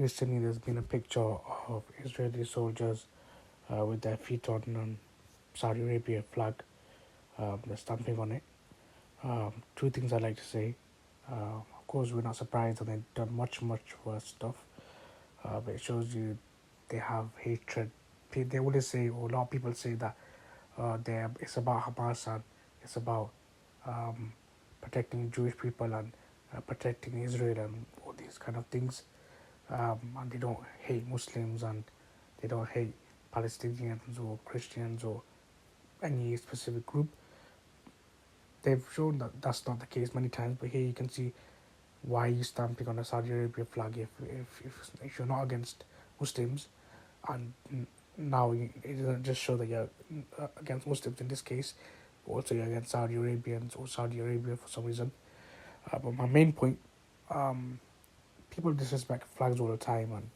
recently there's been a picture of Israeli soldiers with their feet on Saudi Arabia flag. They're stamping on it. Two things I'd like to say. Of course, we're not surprised that they've done much worse stuff, but it shows you they have hatred. They always say, or a lot of people say that it's about Hamas and it's about um, protecting Jewish people and protecting Israel and all these kind of things. And they don't hate Muslims and they don't hate Palestinians or Christians or any specific group. They've shown that that's not the case many times, but here you can see why you stamping on a Saudi Arabia flag if you're not against Muslims, and now it doesn't just show that you're against Muslims in this case, but also you're against Saudi Arabians or Saudi Arabia for some reason. But my main point, um, people disrespect flags all the time, and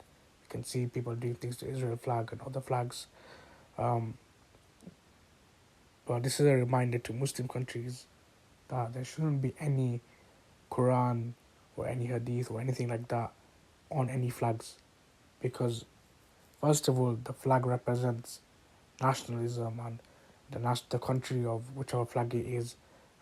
you can see people doing things to Israel flag and other flags. Um, but this is a reminder to Muslim countries that there shouldn't be any Quran or any Hadith or anything like that on any flags, because first of all, the flag represents nationalism and the country of whichever flag it is,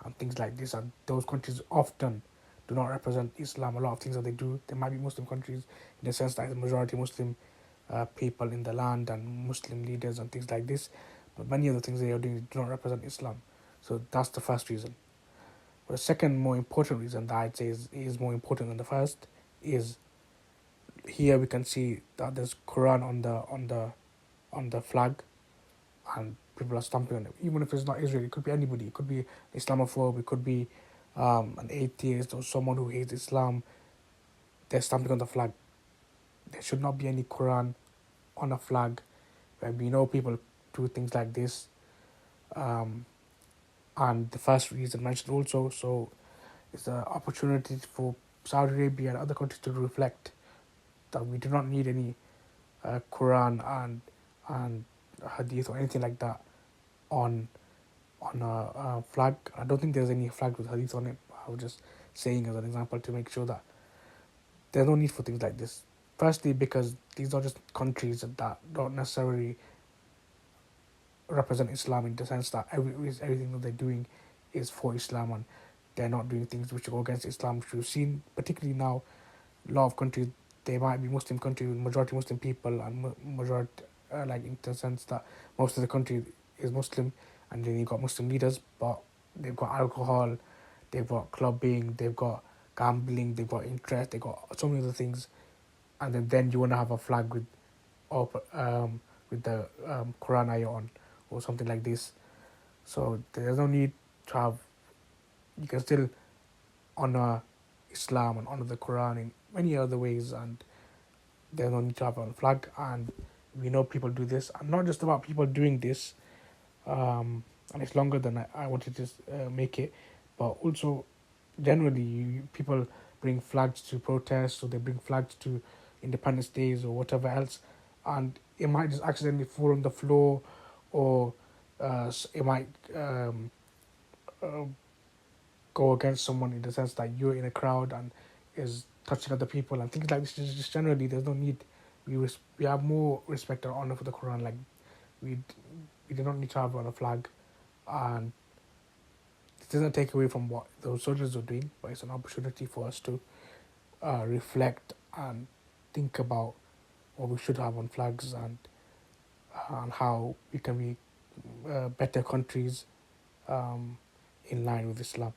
and things like this. And those countries often do not represent Islam. A lot of things that they do, they might be Muslim countries in the sense that the majority Muslim people in the land and Muslim leaders and things like this, but many of the things they are doing do not represent Islam. So that's the first reason. But the second more important reason that I'd say is more important than the first is here we can see that there's Quran on the flag, and people are stamping on it. Even if it's not Israel, it could be anybody. It could be Islamophobe. It could be an atheist or someone who hates Islam. They're stamping on the flag. There should not be any Quran on a flag. And we know people do things like this. Um, and the first reason mentioned also, so it's an opportunity for Saudi Arabia and other countries to reflect that we do not need any Quran and Hadith or anything like that on a flag. I don't think there's any flag with Hadith on it. I was just saying as an example to make sure that there's no need for things like this. Firstly, because these are just countries that don't necessarily represent Islam in the sense that everything that they're doing is for Islam, and they're not doing things which go against Islam, which we've seen particularly now. A lot of countries, they might be Muslim country with majority Muslim people and majority like in the sense that most of the country is Muslim, and then you've got Muslim leaders, but they've got alcohol, they've got clubbing, they've got gambling, they've got interest, they've got so many other things, and then you want to have a flag with the Quran ayah on or something like this. So there's no need to have. You can still honor Islam and honor the Quran in many other ways, and there's no need to have it on a flag. And we know people do this, and not just about people doing this. And it's longer than I wanted to make it, but also generally people bring flags to protests, or they bring flags to Independence Days or whatever else, and it might just accidentally fall on the floor, or it might uh, go against someone in the sense that you're in a crowd and is touching other people and things like this. Just generally, there's no need. We have more respect and honor for the Quran. Like we we do not need to have it on a flag, and it doesn't take away from what those soldiers are doing, but it's an opportunity for us to reflect and think about what we should have on flags, and how we can be better countries um, in line with Islam.